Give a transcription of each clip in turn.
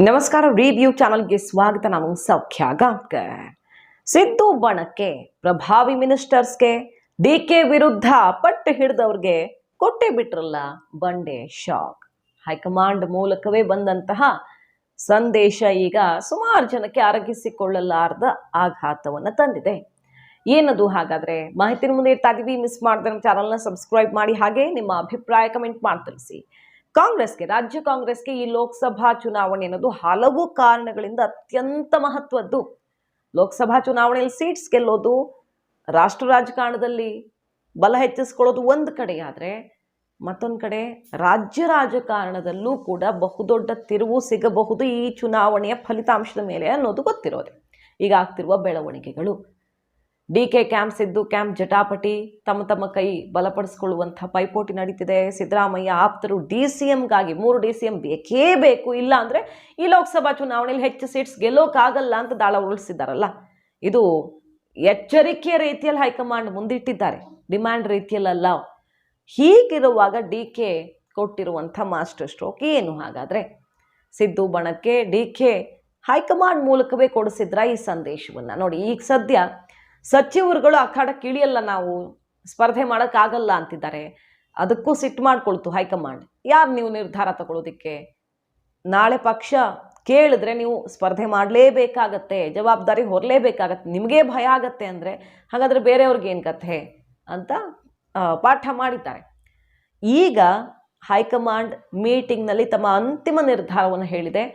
ನಮಸ್ಕಾರ. ರಿವ್ಯೂ ಚಾನಲ್ಗೆ ಸ್ವಾಗತ. ನಾನು ಸೌಖ್ಯ ಗಾಂವ್ಕರ್. ಸಿದ್ದು ಬಣಕ್ಕೆ, ಪ್ರಭಾವಿ ಮಿನಿಸ್ಟರ್ಸ್ಗೆ, ಡಿಕೆ ವಿರುದ್ಧ ಪಟ್ಟು ಹಿಡಿದವ್ರಿಗೆ ಕೊಟ್ಟೆ ಬಿಟ್ರಲ್ಲ ಬಂಡೆ ಶಾಕ್. ಹೈಕಮಾಂಡ್ ಮೂಲಕವೇ ಬಂದಂತಹ ಸಂದೇಶ ಈಗ ಸುಮಾರು ಜನಕ್ಕೆ ಅರಗಿಸಿಕೊಳ್ಳಲಾರ್ದ ಆಘಾತವನ್ನು ತಂದಿದೆ. ಏನದು ಹಾಗಾದ್ರೆ ಮಾಹಿತಿ ಮುಂದೆ ಇರ್ತಾ ಇದೀವಿ. ಮಿಸ್ ಮಾಡಿದ್ರೆ ನಮ್ಮ ಚಾನಲ್ನ ಸಬ್ಸ್ಕ್ರೈಬ್ ಮಾಡಿ, ಹಾಗೆ ನಿಮ್ಮ ಅಭಿಪ್ರಾಯ ಕಮೆಂಟ್ ಮಾಡಿ ತಿಳಿಸಿ. ರಾಜ್ಯ ಕಾಂಗ್ರೆಸ್ಗೆ ಈ ಲೋಕಸಭಾ ಚುನಾವಣೆ ಅನ್ನೋದು ಹಲವು ಕಾರಣಗಳಿಂದ ಅತ್ಯಂತ ಮಹತ್ವದ್ದು. ಲೋಕಸಭಾ ಚುನಾವಣೆಯಲ್ಲಿ ಸೀಟ್ಸ್ ಗೆಲ್ಲೋದು, ರಾಷ್ಟ್ರ ರಾಜಕಾರಣದಲ್ಲಿ ಬಲ ಹೆಚ್ಚಿಸ್ಕೊಳ್ಳೋದು ಒಂದು ಕಡೆ ಆದ್ರೆ, ಮತ್ತೊಂದು ಕಡೆ ರಾಜ್ಯ ರಾಜಕಾರಣದಲ್ಲೂ ಕೂಡ ಬಹುದೊಡ್ಡ ತಿರುವು ಸಿಗಬಹುದು ಈ ಚುನಾವಣೆಯ ಫಲಿತಾಂಶದ ಮೇಲೆ ಅನ್ನೋದು ಗೊತ್ತಿರೋದೆ. ಈಗ ಆಗ್ತಿರುವ ಬೆಳವಣಿಗೆಗಳು, ಡಿಕೆ ಕ್ಯಾಂಪ್, ಸಿದ್ದು ಕ್ಯಾಂಪ್ ಜಟಾಪಟಿ, ತಮ್ಮ ಕೈ ಬಲಪಡಿಸಿಕೊಳ್ಳುವಂತಹ ಪೈಪೋಟಿ ನಡೀತಿದೆ. ಸಿದ್ದರಾಮಯ್ಯ ಆಪ್ತರು DCMಗಾಗಿ 3 DCM ಬೇಕೇ ಬೇಕು, ಇಲ್ಲ ಅಂದ್ರೆ ಈ ಲೋಕಸಭಾ ಚುನಾವಣೆಯಲ್ಲಿ ಹೆಚ್ಚು ಸೀಟ್ಸ್ ಗೆಲ್ಲೋಕ್ಕಾಗಲ್ಲ ಅಂತ ದಾಳ ಉಳಿಸಿದಾರಲ್ಲ. ಇದು ಎಚ್ಚರಿಕೆಯ ರೀತಿಯಲ್ಲಿ ಹೈಕಮಾಂಡ್ ಮುಂದಿಟ್ಟಿದ್ದಾರೆ, ಡಿಮ್ಯಾಂಡ್ ರೀತಿಯಲ್ಲ. ಹೀಗಿರುವಾಗ ಡಿಕೆ ಕೊಟ್ಟಿರುವಂಥ ಮಾಸ್ಟರ್ ಸ್ಟ್ರೋಕ್ ಏನು ಹಾಗಾದ್ರೆ? ಸಿದ್ದು ಬಣಕ್ಕೆ ಡಿಕೆ ಹೈಕಮಾಂಡ್ ಮೂಲಕವೇ ಕೊಡಿಸಿದ್ರ ಈ ಸಂದೇಶವನ್ನ? ನೋಡಿ, ಈಗ ಸದ್ಯ ಸಚಿವರುಗಳು ಅಖಾಡಕ್ಕೆ ಇಳಿಯಲ್ಲ, ನಾವು ಸ್ಪರ್ಧೆ ಮಾಡೋಕ್ಕಾಗಲ್ಲ ಅಂತಿದ್ದಾರೆ. ಅದಕ್ಕೂ ಸಿಟ್ಟು ಮಾಡ್ಕೊಳ್ತು ಹೈಕಮಾಂಡ್. ಯಾರು ನೀವು ನಿರ್ಧಾರ ತಗೊಳ್ಳೋದಿಕ್ಕೆ? ನಾಳೆ ಪಕ್ಷ ಕೇಳಿದ್ರೆ ನೀವು ಸ್ಪರ್ಧೆ ಮಾಡಲೇಬೇಕಾಗತ್ತೆ, ಜವಾಬ್ದಾರಿ ಹೊರಲೇಬೇಕಾಗತ್ತೆ, ನಿಮಗೆ ಭಯ ಆಗತ್ತೆ ಅಂದರೆ ಹಾಗಾದರೆ ಬೇರೆಯವ್ರಿಗೆ ಏನು ಕಥೆ ಅಂತ ಪಾಠ ಮಾಡಿದ್ದಾರೆ. ಈಗ ಹೈಕಮಾಂಡ್ ಮೀಟಿಂಗ್ನಲ್ಲಿ ತಮ್ಮ ಅಂತಿಮ ನಿರ್ಧಾರವನ್ನು ಹೇಳಿದೆ.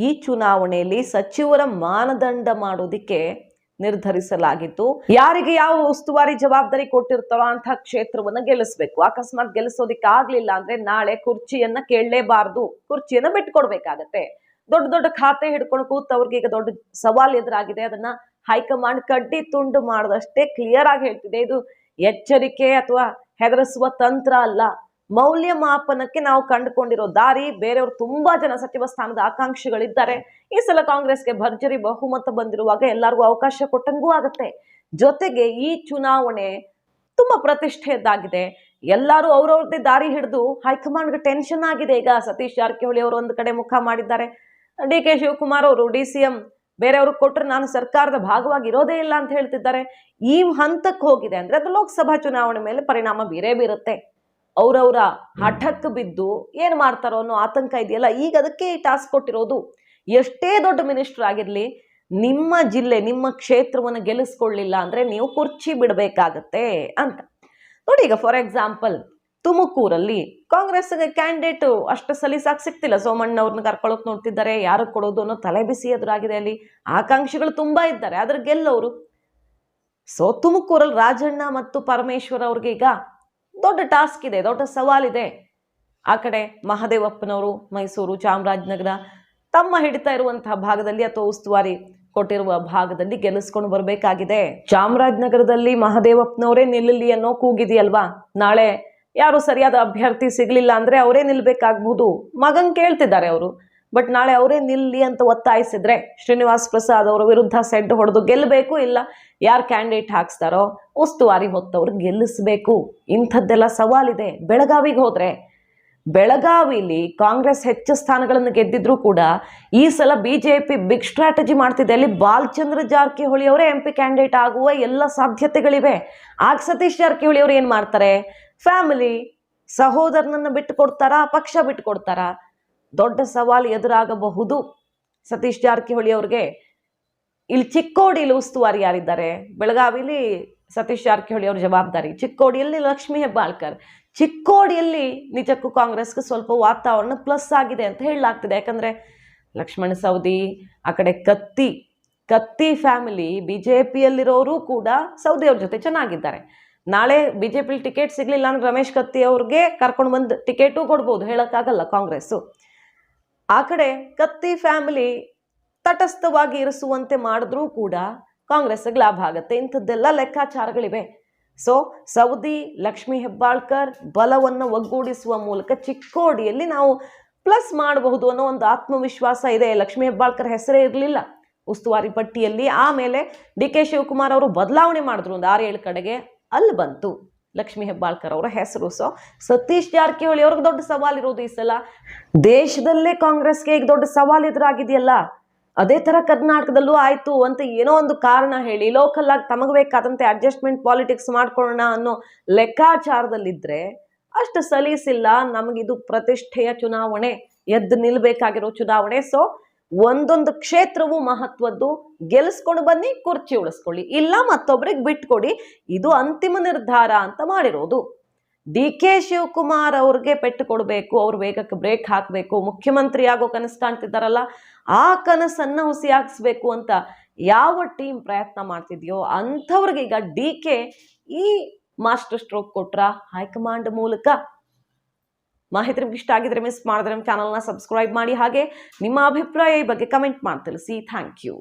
ಈ ಚುನಾವಣೆಯಲ್ಲಿ ಸಚಿವರ ಮಾನದಂಡ ಮಾಡೋದಿಕ್ಕೆ ನಿರ್ಧರಿಸಲಾಗಿತ್ತು. ಯಾರಿಗೆ ಯಾವ ಉಸ್ತುವಾರಿ ಜವಾಬ್ದಾರಿ ಕೊಟ್ಟಿರ್ತಾರೋ ಅಂತ ಕ್ಷೇತ್ರವನ್ನ ಗೆಲ್ಲಿಸ್ಬೇಕು. ಅಕಸ್ಮಾತ್ ಗೆಲ್ಲಿಸೋದಿಕ್ಕೆ ಆಗ್ಲಿಲ್ಲ ಅಂದ್ರೆ ನಾಳೆ ಕುರ್ಚಿಯನ್ನ ಕೇಳಲೇಬಾರ್ದು, ಕುರ್ಚಿಯನ್ನ ಬಿಟ್ಕೊಡ್ಬೇಕಾಗತ್ತೆ. ದೊಡ್ಡ ದೊಡ್ಡ ಖಾತೆ ಹಿಡ್ಕೊಂಡು ಕೂತವ್ರಿಗೆ ಈಗ ದೊಡ್ಡ ಸವಾಲ್ ಎದುರಾಗಿದೆ. ಅದನ್ನ ಹೈಕಮಾಂಡ್ ಕಡ್ಡಿ ತುಂಡು ಮಾಡದಷ್ಟೇ ಕ್ಲಿಯರ್ ಆಗಿ ಹೇಳ್ತಿದೆ. ಇದು ಎಚ್ಚರಿಕೆ ಅಥವಾ ಹೆದರಿಸುವ ತಂತ್ರ ಅಲ್ಲ, ಮೌಲ್ಯಮಾಪನಕ್ಕೆ ನಾವು ಕಂಡುಕೊಂಡಿರೋ ದಾರಿ. ಬೇರೆಯವರು ತುಂಬಾ ಜನ ಸಚಿವ ಸ್ಥಾನದ ಆಕಾಂಕ್ಷಿಗಳಿದ್ದಾರೆ. ಈ ಸಲ ಕಾಂಗ್ರೆಸ್ಗೆ ಭರ್ಜರಿ ಬಹುಮತ ಬಂದಿರುವಾಗ ಎಲ್ಲರಿಗೂ ಅವಕಾಶ ಕೊಟ್ಟಂಗೂ ಆಗತ್ತೆ. ಜೊತೆಗೆ ಈ ಚುನಾವಣೆ ತುಂಬಾ ಪ್ರತಿಷ್ಠೆಯದ್ದಾಗಿದೆ. ಎಲ್ಲರೂ ಅವ್ರವ್ರದ್ದೇ ದಾರಿ ಹಿಡಿದು ಹೈಕಮಾಂಡ್ಗೆ ಟೆನ್ಷನ್ ಆಗಿದೆ. ಈಗ ಸತೀಶ್ ಜಾರಕಿಹೊಳಿ ಅವರು ಒಂದು ಕಡೆ ಮುಖ ಮಾಡಿದ್ದಾರೆ. DK ಶಿವಕುಮಾರ್ ಅವರು DCM ಬೇರೆಯವ್ರಿಗೆ ಕೊಟ್ಟರೆ ನಾನು ಸರ್ಕಾರದ ಭಾಗವಾಗಿ ಇರೋದೇ ಇಲ್ಲ ಅಂತ ಹೇಳ್ತಿದ್ದಾರೆ. ಈ ಹಂತಕ್ಕೆ ಹೋಗಿದೆ ಅಂದ್ರೆ ಅದು ಲೋಕಸಭಾ ಚುನಾವಣೆ ಮೇಲೆ ಪರಿಣಾಮ ಬೀರುತ್ತೆ. ಅವ್ರವ್ರ ಹಠಕ್ಕೆ ಬಿದ್ದು ಏನ್ ಮಾಡ್ತಾರೋ ಅನ್ನೋ ಆತಂಕ ಇದೆಯಲ್ಲ. ಈಗ ಅದಕ್ಕೆ ಟಾಸ್ಕ್ ಕೊಟ್ಟಿರೋದು. ಎಷ್ಟೇ ದೊಡ್ಡ ಮಿನಿಸ್ಟರ್ ಆಗಿರ್ಲಿ, ನಿಮ್ಮ ಜಿಲ್ಲೆ ನಿಮ್ಮ ಕ್ಷೇತ್ರವನ್ನು ಗೆಲ್ಲಿಸ್ಕೊಳ್ಳಿಲ್ಲ ಅಂದ್ರೆ ನೀವು ಕುರ್ಚಿ ಬಿಡಬೇಕಾಗತ್ತೆ ಅಂತ. ನೋಡಿ, ಈಗ ಫಾರ್ ಎಕ್ಸಾಂಪಲ್ ತುಮಕೂರಲ್ಲಿ ಕಾಂಗ್ರೆಸ್ಗೆ ಕ್ಯಾಂಡಿಡೇಟ್ ಅಷ್ಟು ಸಲೀಸಾಗಿ ಸಿಗ್ತಿಲ್ಲ. ಸೋಮಣ್ಣ ಅವ್ರನ್ನ ಕರ್ಕೊಳ್ಳೋಕೆ ನೋಡ್ತಿದ್ದಾರೆ. ಯಾರು ಕೊಡೋದು ಅನ್ನೋ ತಲೆ ಬಿಸಿ ಎದುರಾಗಿದೆ. ಅಲ್ಲಿ ಆಕಾಂಕ್ಷಿಗಳು ತುಂಬಾ ಇದ್ದಾರೆ, ಆದ್ರೆ ಗೆಲ್ಲೋರು. ಸೊ ತುಮಕೂರಲ್ಲಿ ರಾಜಣ್ಣ ಮತ್ತು ಪರಮೇಶ್ವರ್ ಅವ್ರಿಗೆ ಈಗ ದೊಡ್ಡ ಟಾಸ್ಕ್ ಇದೆ, ದೊಡ್ಡ ಸವಾಲಿದೆ. ಆ ಕಡೆ ಮಹದೇವಪ್ಪನವರು ಮೈಸೂರು, ಚಾಮರಾಜನಗರ ತಮ್ಮ ಹಿಡಿತಾ ಇರುವಂತಹ ಭಾಗದಲ್ಲಿ ಅಥವಾ ಉಸ್ತುವಾರಿ ಕೊಟ್ಟಿರುವ ಭಾಗದಲ್ಲಿ ಗೆಲ್ಲಿಸ್ಕೊಂಡು ಬರಬೇಕಾಗಿದೆ. ಚಾಮರಾಜನಗರದಲ್ಲಿ ಮಹದೇವಪ್ಪನವರೇ ನಿಲ್ಲಲಿ ಅನ್ನೋ ಕೂಗಿದೆಯಲ್ವಾ. ನಾಳೆ ಯಾರು ಸರಿಯಾದ ಅಭ್ಯರ್ಥಿ ಸಿಗ್ಲಿಲ್ಲ ಅಂದ್ರೆ ಅವರೇ ನಿಲ್ಬೇಕಾಗ್ಬಹುದು. ಮಗನ್ ಕೇಳ್ತಿದ್ದಾರೆ ಅವರು. ಬಟ್ ನಾಳೆ ಅವರೇ ನಿಲ್ಲಿ ಅಂತ ಒತ್ತಾಯಿಸಿದ್ರೆ ಶ್ರೀನಿವಾಸ್ ಪ್ರಸಾದ್ ಅವರ ವಿರುದ್ಧ ಸೆಡ್ ಹೊಡೆದು ಗೆಲ್ಲಬೇಕು. ಇಲ್ಲ ಯಾರು ಕ್ಯಾಂಡಿಡೇಟ್ ಹಾಕ್ಸ್ತಾರೋ ಉಸ್ತುವಾರಿ ಹೊತ್ತವ್ರು ಗೆಲ್ಲಿಸ್ಬೇಕು. ಇಂಥದ್ದೆಲ್ಲ ಸವಾಲಿದೆ. ಬೆಳಗಾವಿಗೆ ಹೋದ್ರೆ, ಬೆಳಗಾವಿಲಿ ಕಾಂಗ್ರೆಸ್ ಹೆಚ್ಚು ಸ್ಥಾನಗಳನ್ನು ಗೆದ್ದಿದ್ರು ಕೂಡ ಈ ಸಲ BJP ಬಿಗ್ ಸ್ಟ್ರಾಟಜಿ ಮಾಡ್ತಿದೆ. ಅಲ್ಲಿ ಬಾಲಚಂದ್ರ ಜಾರಕಿಹೊಳಿ ಅವರೇ MP ಕ್ಯಾಂಡಿಡೇಟ್ ಆಗುವ ಎಲ್ಲ ಸಾಧ್ಯತೆಗಳಿವೆ. ಆಗ ಸತೀಶ್ ಜಾರಕಿಹೊಳಿ ಅವರು ಏನ್ ಮಾಡ್ತಾರೆ? ಫ್ಯಾಮಿಲಿ ಸಹೋದರನನ್ನ ಬಿಟ್ಟು ಕೊಡ್ತಾರಾ, ಪಕ್ಷ ಬಿಟ್ಟು ಕೊಡ್ತಾರಾ? ದೊಡ್ಡ ಸವಾಲು ಎದುರಾಗಬಹುದು ಸತೀಶ್ ಜಾರಕಿಹೊಳಿ ಅವ್ರಿಗೆ. ಇಲ್ಲಿ ಚಿಕ್ಕೋಡಿಯಲ್ಲಿ ಉಸ್ತುವಾರಿ ಯಾರಿದ್ದಾರೆ? ಬೆಳಗಾವಿಲಿ ಸತೀಶ್ ಜಾರಕಿಹೊಳಿ ಅವ್ರ ಜವಾಬ್ದಾರಿ, ಚಿಕ್ಕೋಡಿಯಲ್ಲಿ ಲಕ್ಷ್ಮೀ ಹೆಬ್ಬಾಳ್ಕರ್. ಚಿಕ್ಕೋಡಿಯಲ್ಲಿ ನಿಜಕ್ಕೂ ಕಾಂಗ್ರೆಸ್ಗೆ ಸ್ವಲ್ಪ ವಾತಾವರಣ ಪ್ಲಸ್ ಆಗಿದೆ ಅಂತ ಹೇಳಲಾಗ್ತಿದೆ. ಯಾಕಂದ್ರೆ ಲಕ್ಷ್ಮಣ ಸವದಿ, ಆ ಕಡೆ ಕತ್ತಿ ಫ್ಯಾಮಿಲಿ BJPಯಲ್ಲಿರೋರು ಕೂಡ ಸೌದಿ ಅವ್ರ ಜೊತೆ ಚೆನ್ನಾಗಿದ್ದಾರೆ. ನಾಳೆ BJP ಟಿಕೆಟ್ ಸಿಗ್ಲಿಲ್ಲ ಅಂದ್ರೆ ರಮೇಶ್ ಕತ್ತಿ ಅವ್ರಿಗೆ ಕರ್ಕೊಂಡು ಬಂದು ಟಿಕೆಟು ಕೊಡ್ಬೋದು, ಹೇಳಕ್ಕಾಗಲ್ಲ ಕಾಂಗ್ರೆಸ್ಸು. ಆ ಕಡೆ ಕತ್ತಿ ಫ್ಯಾಮಿಲಿ ತಟಸ್ಥವಾಗಿ ಇರಿಸುವಂತೆ ಮಾಡಿದ್ರೂ ಕೂಡ ಕಾಂಗ್ರೆಸ್ಗೆ ಲಾಭ ಆಗುತ್ತೆ. ಇಂಥದ್ದೆಲ್ಲ ಲೆಕ್ಕಾಚಾರಗಳಿವೆ. ಸೊ ಸೌದಿ, ಲಕ್ಷ್ಮೀ ಹೆಬ್ಬಾಳ್ಕರ್ ಬಲವನ್ನು ಒಗ್ಗೂಡಿಸುವ ಮೂಲಕ ಚಿಕ್ಕೋಡಿಯಲ್ಲಿ ನಾವು ಪ್ಲಸ್ ಮಾಡಬಹುದು ಅನ್ನೋ ಒಂದು ಆತ್ಮವಿಶ್ವಾಸ ಇದೆ. ಲಕ್ಷ್ಮೀ ಹೆಬ್ಬಾಳ್ಕರ್ ಹೆಸರೇ ಇರಲಿಲ್ಲ ಉಸ್ತುವಾರಿ ಪಟ್ಟಿಯಲ್ಲಿ. ಆಮೇಲೆ DK ಶಿವಕುಮಾರ್ ಅವರು ಬದಲಾವಣೆ ಮಾಡಿದ್ರು ಒಂದು 6-7 ಕಡೆಗೆ, ಅಲ್ಲಿ ಬಂತು. ಲಕ್ಷ್ಮೀ ಹೆಬ್ಬಾಳ್ಕರ್ ಅವರ ಹೆಸರು. ಸೊ ಸತೀಶ್ ಜಾರಕಿಹೊಳಿ ಅವ್ರಿಗೆ ದೊಡ್ಡ ಸವಾಲಿರೋದು ಈ ಸಲ. ದೇಶದಲ್ಲೇ ಕಾಂಗ್ರೆಸ್ಗೆ ಈಗ ದೊಡ್ಡ ಸವಾಲು ಎದುರಾಗಿದೆಯಲ್ಲ, ಅದೇ ತರ ಕರ್ನಾಟಕದಲ್ಲೂ ಆಯ್ತು ಅಂತ ಏನೋ ಒಂದು ಕಾರಣ ಹೇಳಿ ಲೋಕಲ್ ಆಗಿ ತಮಗೆ ಬೇಕಾದಂತೆ ಅಡ್ಜಸ್ಟ್ಮೆಂಟ್ ಪಾಲಿಟಿಕ್ಸ್ ಮಾಡ್ಕೊಳ್ಳೋಣ ಅನ್ನೋ ಲೆಕ್ಕಾಚಾರದಲ್ಲಿದ್ರೆ ಅಷ್ಟು ಸಲೀಸಿಲ್ಲ. ನಮಗಿದು ಪ್ರತಿಷ್ಠೆಯ ಚುನಾವಣೆ, ಎದ್ದು ನಿಲ್ಬೇಕಾಗಿರೋ ಚುನಾವಣೆ. ಸೊ ಒಂದೊಂದು ಕ್ಷೇತ್ರವು ಮಹತ್ವದ್ದು. ಗೆಲ್ಲಿಸ್ಕೊಂಡು ಬನ್ನಿ, ಕುರ್ಚಿ ಉಳಿಸ್ಕೊಳ್ಳಿ, ಇಲ್ಲ ಮತ್ತೊಬ್ಬರಿಗೆ ಬಿಟ್ಕೊಡಿ, ಇದು ಅಂತಿಮ ನಿರ್ಧಾರ ಅಂತ ಮಾಡಿರೋದು. ಡಿ ಕೆ ಶಿವಕುಮಾರ್ ಅವ್ರಿಗೆ ಪೆಟ್ಟು ಕೊಡಬೇಕು, ಅವ್ರ ವೇಗಕ್ಕೆ ಬ್ರೇಕ್ ಹಾಕಬೇಕು, ಮುಖ್ಯಮಂತ್ರಿ ಆಗೋ ಕನಸು ಕಾಣ್ತಿದ್ದಾರಲ್ಲ ಆ ಕನಸನ್ನ ಹುಸಿಯಾಗಿಸ್ಬೇಕು ಅಂತ ಯಾವ ಟೀಮ್ ಪ್ರಯತ್ನ ಮಾಡ್ತಿದ್ಯೋ ಅಂಥವ್ರಿಗೆ ಈಗ ಡಿ ಕೆ ಈ ಮಾಸ್ಟರ್ ಸ್ಟ್ರೋಕ್ ಕೊಟ್ರ ಹೈಕಮಾಂಡ್ ಮೂಲಕ. ಮಾಹಿತಿ ನಿಮ್ಗೆ ಇಷ್ಟ ಆಗಿದ್ರೆ ಮಿಸ್ ಮಾಡಿದ್ರೆ ನಮ್ಮ ಚಾನಲ್ನ ಸಬ್ಸ್ಕ್ರೈಬ್ ಮಾಡಿ, ಹಾಗೆ ನಿಮ್ಮ ಅಭಿಪ್ರಾಯ ಈ ಬಗ್ಗೆ ಕಮೆಂಟ್ ಮಾಡಿ ತಿಳಿಸಿ. Thank you.